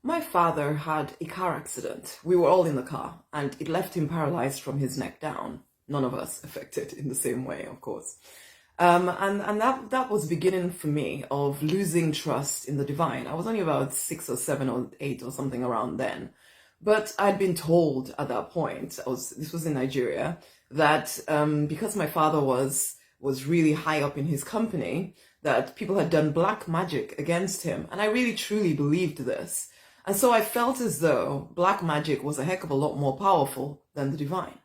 My father had a car accident. We were all in the car, and it left him paralyzed from his neck down. None of us affected in the same way, of course. And that was the beginning for me of losing trust in the divine. I was only about 6 or 7 or 8 or something around then. But I'd been told at that point, this was in Nigeria, that because my father was really high up in his company, that people had done black magic against him. And I really truly believed this. And so I felt as though black magic was a heck of a lot more powerful than the divine.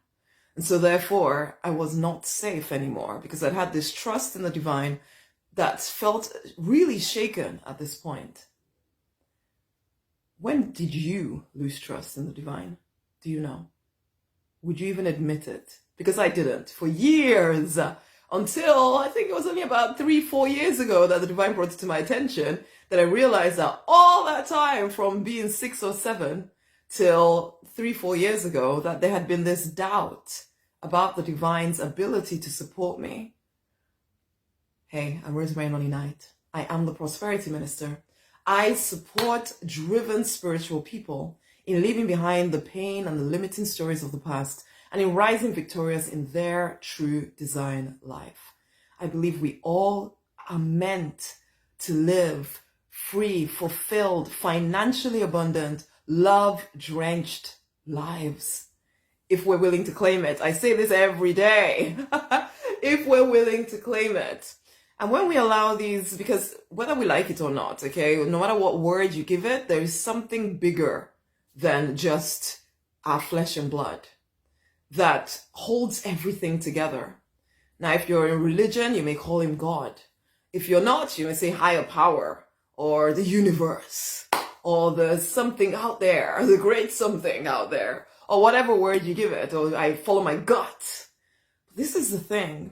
And so therefore, I was not safe anymore because I'd had this trust in the divine that felt really shaken at this point. When did you lose trust in the divine? Do you know? Would you even admit it? Because I didn't for years, until I think it was only about 3-4 years ago that the divine brought it to my attention, that I realized that all that time from being 6 or 7 till 3-4 years ago, that there had been this doubt about the divine's ability to support me. Hey, I'm Rosemary Nonny Knight. I am the prosperity minister. I support driven spiritual people in leaving behind the pain and the limiting stories of the past and in rising victorious in their true design life. I believe we all are meant to live free, fulfilled, financially abundant, love-drenched lives. If we're willing to claim it. I say this every day. If we're willing to claim it. And when we allow these, because whether we like it or not, okay, no matter what word you give it, there is something bigger than just our flesh and blood that holds everything together. Now, if you're in religion, you may call him God. If you're not, you may say higher power or the universe or the something out there, the great something out there, or whatever word you give it, or I follow my gut. This is the thing.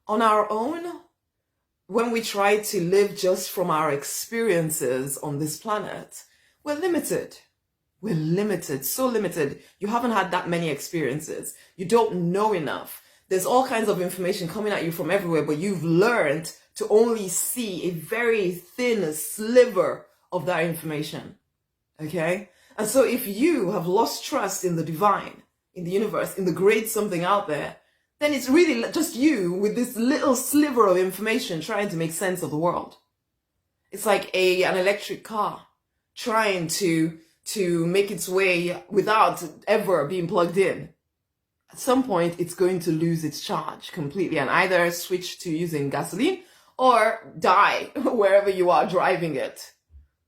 On our own, when we try to live just from our experiences on this planet, we're limited. We're limited, so limited. You haven't had that many experiences. You don't know enough. There's all kinds of information coming at you from everywhere, but you've learned to only see a very thin sliver of that information. Okay? And so if you have lost trust in the divine, in the universe, in the great something out there, then it's really just you with this little sliver of information trying to make sense of the world. It's like an electric car trying to make its way without ever being plugged in. At some point, it's going to lose its charge completely and either switch to using gasoline or die wherever you are driving it.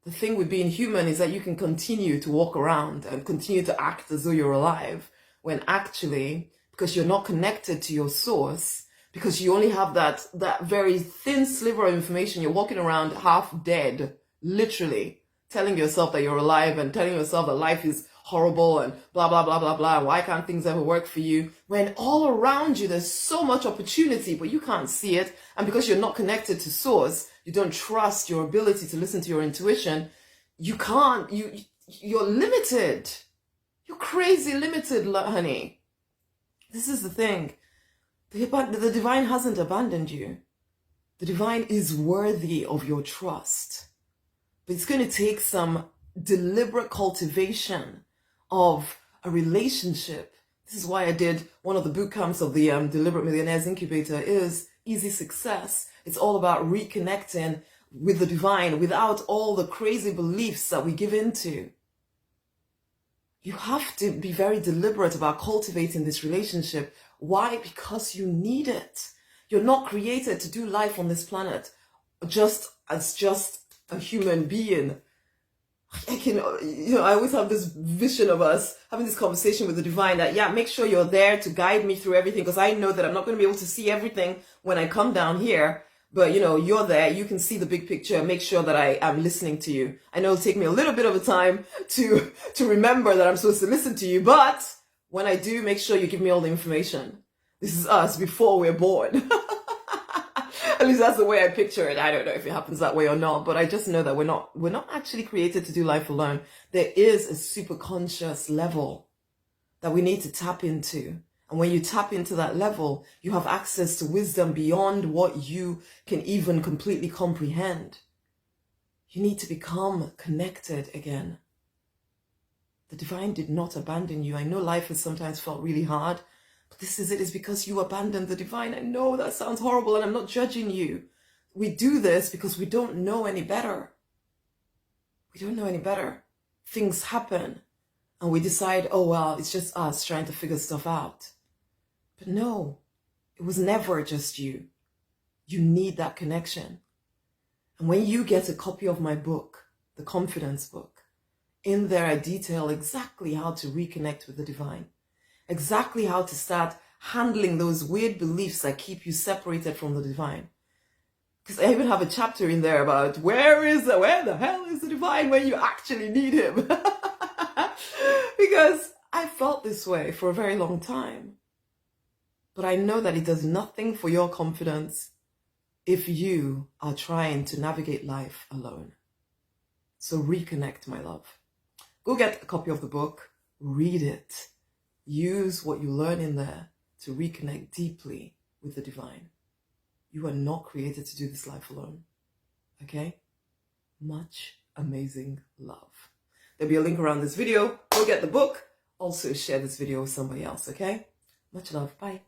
The thing with being human is that you can continue to walk around and continue to act as though you're alive when actually, because you're not connected to your source, because you only have that very thin sliver of information, you're walking around half dead, literally, telling yourself that you're alive and telling yourself that life is horrible and blah, blah, blah, blah, blah. Why can't things ever work for you? When all around you, there's so much opportunity, but you can't see it. And because you're not connected to source, you don't trust your ability to listen to your intuition. You can't, you're limited. You're crazy limited, honey. This is the thing. The divine hasn't abandoned you. The divine is worthy of your trust. But it's going to take some deliberate cultivation of a relationship. This is why I did one of the boot camps of the Deliberate Millionaires Incubator is Easy Success. It's all about reconnecting with the divine without all the crazy beliefs that we give into. You have to be very deliberate about cultivating this relationship. Why? Because you need it. You're not created to do life on this planet just a human being. I always have this vision of us having this conversation with the divine that, yeah, make sure you're there to guide me through everything because I know that I'm not going to be able to see everything when I come down here. But, you're there. You can see the big picture. Make sure that I am listening to you. I know it'll take me a little bit of a time to remember that I'm supposed to listen to you. But when I do, make sure you give me all the information. This is us before we're born. At least that's the way I picture it. I don't know if it happens that way or not, but I just know that we're not actually created to do life alone. There is a super conscious level that we need to tap into. And when you tap into that level, you have access to wisdom beyond what you can even completely comprehend. You need to become connected again. The divine did not abandon you. I know life has sometimes felt really hard, but this is it. It's because you abandoned the divine. I know that sounds horrible, and I'm not judging you. We do this because we don't know any better. We don't know any better. Things happen, and we decide, oh, well, it's just us trying to figure stuff out. But no, it was never just you. You need that connection. And when you get a copy of my book, the Confidence book, in there I detail exactly how to reconnect with the divine, exactly how to start handling those weird beliefs that keep you separated from the divine. Because I even have a chapter in there about where the hell is the divine when you actually need him? Because I felt this way for a very long time. But I know that it does nothing for your confidence if you are trying to navigate life alone. So reconnect, my love. Go get a copy of the book, read it. Use what you learn in there to reconnect deeply with the divine. You are not created to do this life alone. Okay? Much amazing love. There'll be a link around this video. Go get the book. Also share this video with somebody else, okay? Much love. Bye.